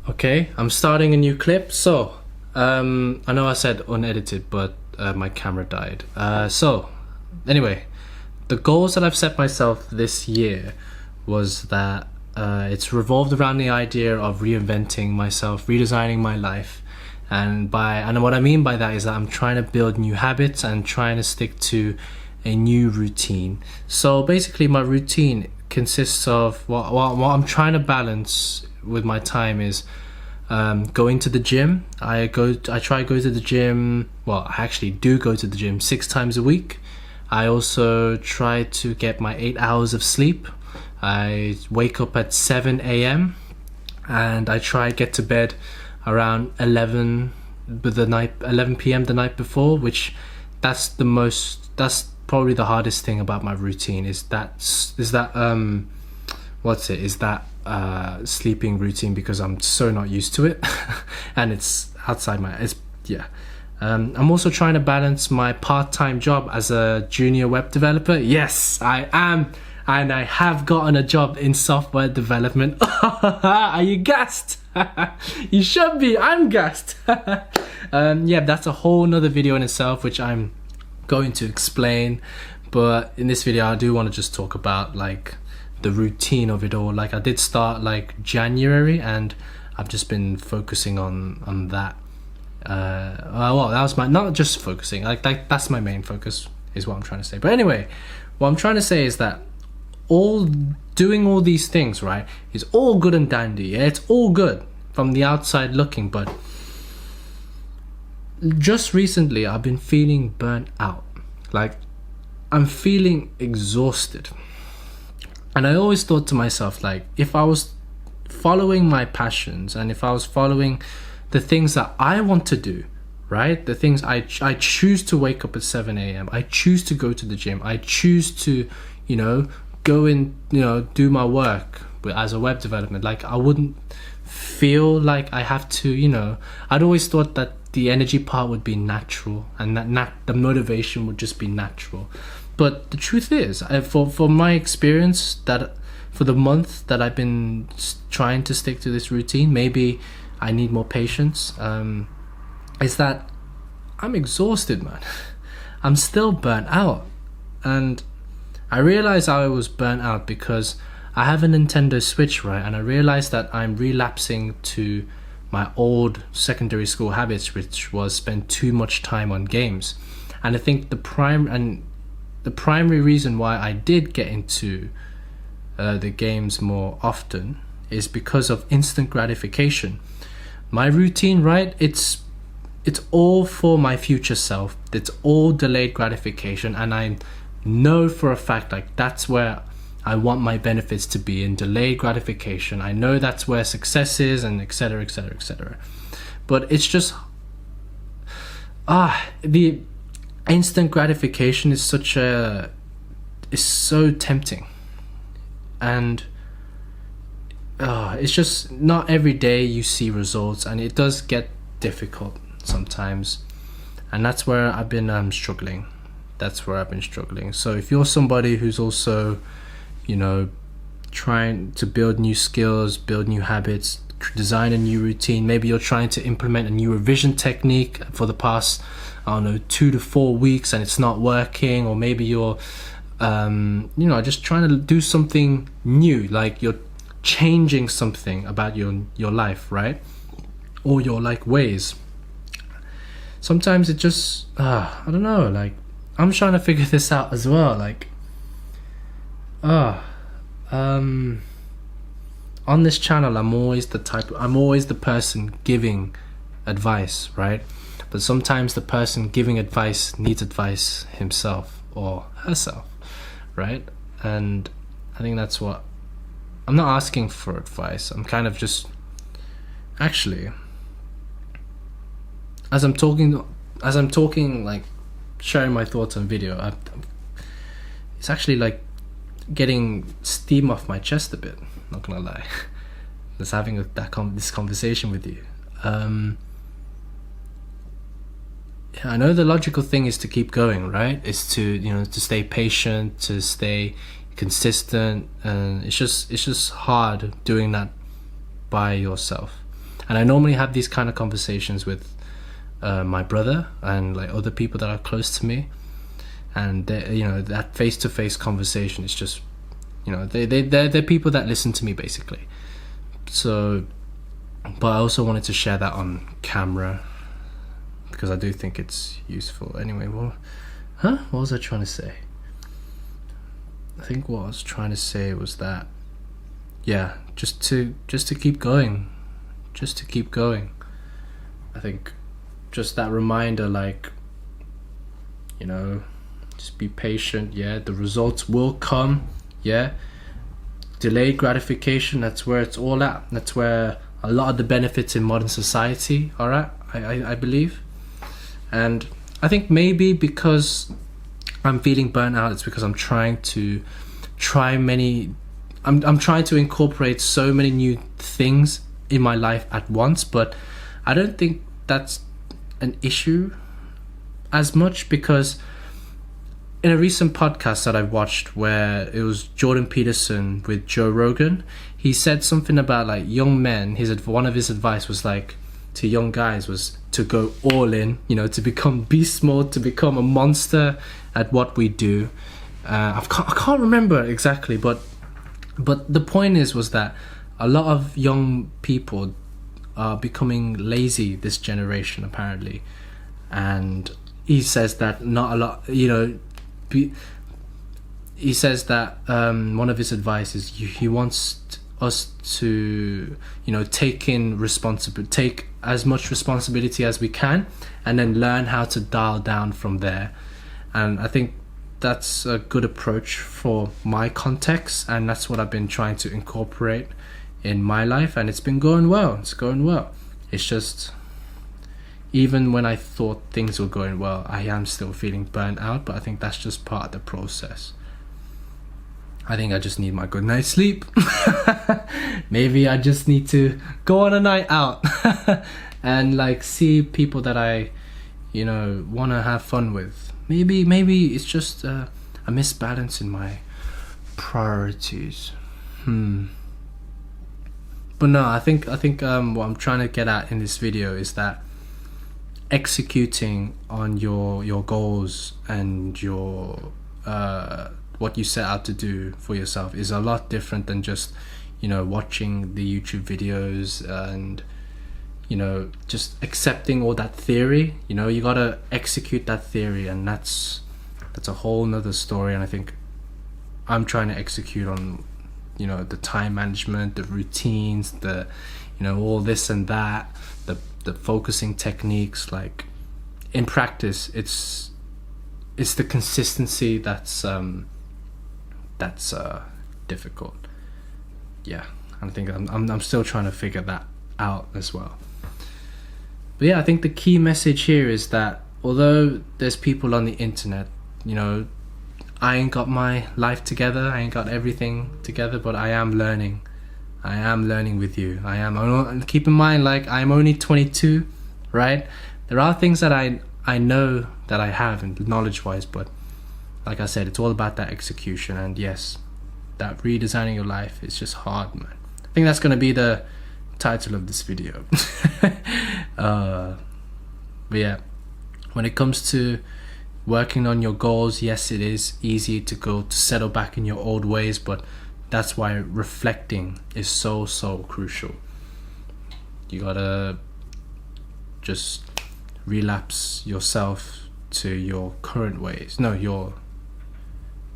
Okay, I'm starting a new clip. So, I know I said unedited, but my camera died. Anyway, the goals that I've set myself this year was that it's revolved around the idea of reinventing myself, redesigning my life. And what I mean by that is that I'm trying to build new habits and trying to stick to a new routine. So basically, my routine consists of what I'm trying to balance with my time is going to the gym. I try to go to the gym. Well, I actually do go to the gym 6 times a week. I also try to get my 8 hours of sleep. I wake up at 7 a.m. and I try to get to bed around 11 p.m. the night before, which that's probably the hardest thing about my routine is that sleeping routine, because I'm so not used to it and it's outside I'm also trying to balance my part-time job as a junior web developer. Yes, I am, and I have gotten a job in software development. Are you gassed? You should be. I'm gassed. That's a whole nother video in itself, which I'm going to explain. But in this video, I do want to just talk about like the routine of it all. Like I did start like January, and I've just been focusing on that. That was my, not just focusing, that's my main focus is what I'm trying to say. But anyway, what I'm trying to say is that doing all these things, right, is all good and dandy. Yeah? It's all good from the outside looking, but just recently I've been feeling burnt out. Like I'm feeling exhausted. And I always thought to myself, like, if I was following my passions and if I was following the things that I want to do, right? The things I choose to wake up at 7 a.m. I choose to go to the gym. I choose to, go and, do my work as a web development. Like I wouldn't feel like I have to, I'd always thought that the energy part would be natural and that the motivation would just be natural. But the truth is, for my experience, that for the month that I've been trying to stick to this routine, maybe I need more patience, is that I'm exhausted, man. I'm still burnt out. And I realized I was burnt out because I have a Nintendo Switch, right? And I realized that I'm relapsing to my old secondary school habits, which was spend too much time on games. And I think the primary reason why I did get into the games more often is because of instant gratification. My routine, right, it's all for my future self. It's all delayed gratification, and I know for a fact like that's where I want my benefits to be, in delayed gratification. I know that's where success is, and etc, etc, etc. But it's just the instant gratification is so tempting, and it's just not every day you see results, and it does get difficult sometimes, and that's where I've been struggling. So if you're somebody who's also trying to build new skills, build new habits, design a new routine, maybe you're trying to implement a new revision technique for the past 2 to 4 weeks and it's not working, or maybe you're just trying to do something new, like you're changing something about your life, right? Or your ways. Sometimes it just I don't know, like I'm trying to figure this out as well. On this channel I'm always the person giving advice, right? But sometimes the person giving advice needs advice himself or herself, right? And I think that's what I'm not asking for advice. I'm kind of just actually as I'm talking like sharing my thoughts on video, it's actually like getting steam off my chest a bit, not gonna lie. Just having this conversation with you. I know the logical thing is to keep going, right? Is to stay patient, to stay consistent, and it's just hard doing that by yourself. And I normally have these kind of conversations with my brother and like other people that are close to me, and you know, that face-to-face conversation is just, you know, they're people that listen to me basically. So, but I also wanted to share that on camera because I do think it's useful. Anyway, what was I trying to say? I think what I was trying to say was that, yeah, just to keep going, I think just that reminder, like, you know, just be patient. Yeah, the results will come. Yeah, delayed gratification, that's where it's all at. That's where a lot of the benefits in modern society are at, I believe. And I think maybe because I'm feeling burnt out, it's because I'm trying to I'm trying to incorporate so many new things in my life at once, but I don't think that's an issue as much, because in a recent podcast that I watched where it was Jordan Peterson with Joe Rogan, he said something about like young men. One of his advice was like to young guys was to go all in, you know, to become beast mode, to become a monster at what we do. I can't remember exactly, but the point was that a lot of young people are becoming lazy this generation apparently, and he says that not a lot, you know, he says that one of his advice is he wants us to, you know, take as much responsibility as we can, and then learn how to dial down from there. And I think that's a good approach for my context, and that's what I've been trying to incorporate in my life, and it's been going well. It's just, even when I thought things were going well, I am still feeling burnt out, but I think that's just part of the process. I think I just need my good night's sleep. Maybe I just need to go on a night out and like see people that I, you know, want to have fun with. Maybe it's just a misbalance in my priorities. But no, I think what I'm trying to get at in this video is that executing on your goals and your what you set out to do for yourself is a lot different than just, you know, watching the YouTube videos and, you know, just accepting all that theory. You know, you gotta execute that theory, and that's a whole nother story. And I think I'm trying to execute on, you know, the time management, the routines, the, you know, all this and that, the focusing techniques. Like in practice, it's the consistency that's difficult. Yeah, I think I'm still trying to figure that out as well. But yeah, I think the key message here is that although there's people on the internet, you know, I ain't got my life together, I ain't got everything together, but I am learning with you. Keep in mind, like, I'm only 22, right? There are things that I know that I have, and knowledge-wise, but like I said, it's all about that execution. And yes, that redesigning your life is just hard, man. I think that's going to be the title of this video. But yeah, when it comes to working on your goals, yes, it is easy to settle back in your old ways, but that's why reflecting is so crucial. You gotta just relapse yourself to your current ways, your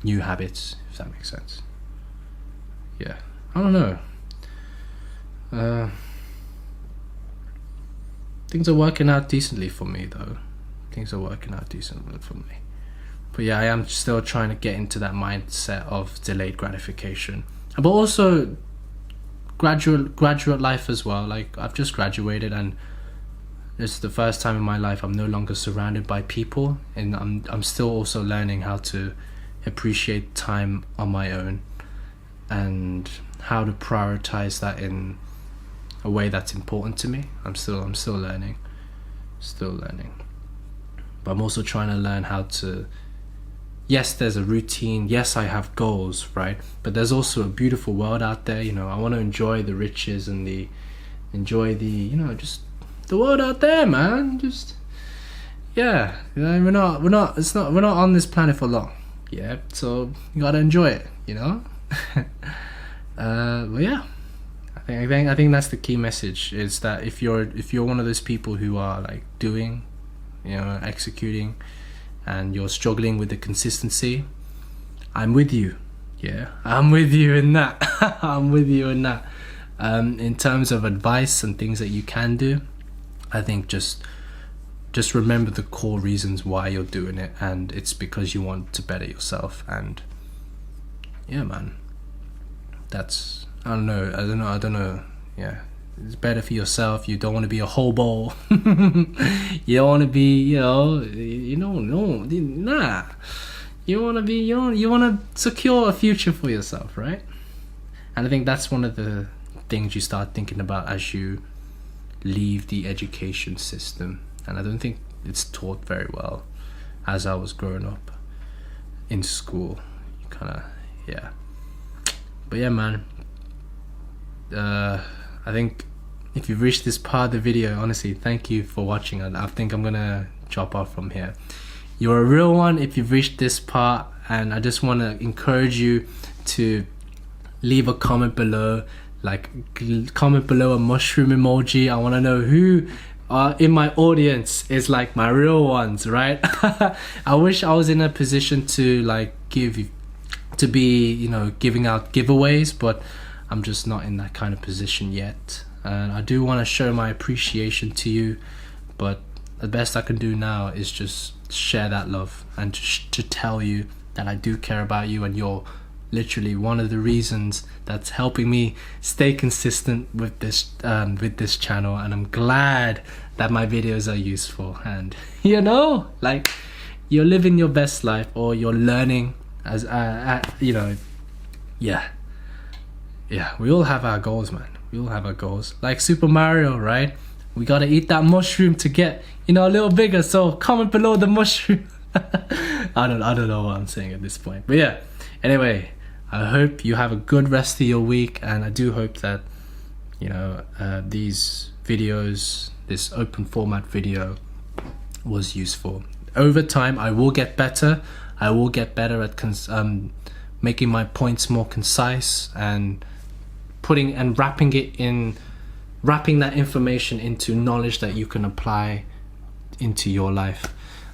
new habits, if that makes sense. Yeah, I don't know. Things are working out decently for me though. But yeah, I am still trying to get into that mindset of delayed gratification, but also graduate life as well. Like, I've just graduated, and it's the first time in my life I'm no longer surrounded by people, and I'm still also learning how to appreciate time on my own and how to prioritize that in a way that's important to me. I'm still learning. But I'm also trying to learn how to, yes, there's a routine, yes, I have goals, right? But there's also a beautiful world out there, you know. I want to enjoy the riches and the enjoy the, you know, just the world out there, man. Just, yeah, you know, we're not on this planet for long. Yeah, so you gotta enjoy it, you know. But yeah, I think that's the key message, is that if you're one of those people who are like doing, you know, executing, and you're struggling with the consistency, I'm with you. Yeah, I'm with you in that. I'm with you in that. In terms of advice and things that you can do, I think just remember the core reasons why you're doing it, and it's because you want to better yourself. And yeah, man, that's, I don't know. Yeah, it's better for yourself. You don't want to be a hobo. You don't want to be, you know, nah. You want to secure a future for yourself, right? And I think that's one of the things you start thinking about as you leave the education system. And I don't think it's taught very well as I was growing up in school. You kind of, yeah. But yeah, man, I think if you've reached this part of the video, honestly, thank you for watching. I think I'm gonna chop off from here. You're a real one if you've reached this part, and I just want to encourage you to leave a comment below. Like, comment below a mushroom emoji. I want to know who in my audience is like my real ones, right? I wish I was in a position to like be, you know, giving out giveaways, but I'm just not in that kind of position yet. And I do want to show my appreciation to you, but the best I can do now is just share that love and to tell you that I do care about you, and you're literally one of the reasons that's helping me stay consistent with this channel. And I'm glad that my videos are useful, and you know, like, you're living your best life, or you're learning as you know. Yeah, we all have our goals, man. We all have our goals, like Super Mario, right? We gotta eat that mushroom to get, you know, a little bigger. So comment below the mushroom. I don't know what I'm saying at this point, but yeah, anyway, I hope you have a good rest of your week, and I do hope that, you know, these videos, this open format video, was useful. Over time, I will get better. I will get better at making my points more concise, and wrapping that information into knowledge that you can apply into your life.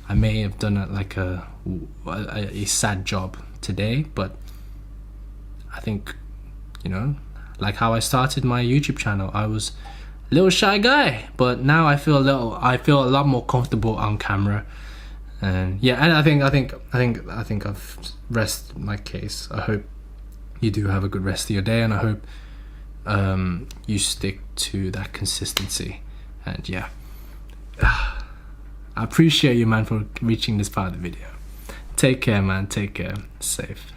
I may have done it like a sad job today, but I think, you know, like how I started my YouTube channel, I was a little shy guy, but now I feel a lot more comfortable on camera. And yeah, and I think I've rested my case. I hope you do have a good rest of your day, and I hope you stick to that consistency. And yeah, I appreciate you, man, for reaching this part of the video. Take care, man. Take care. Safe.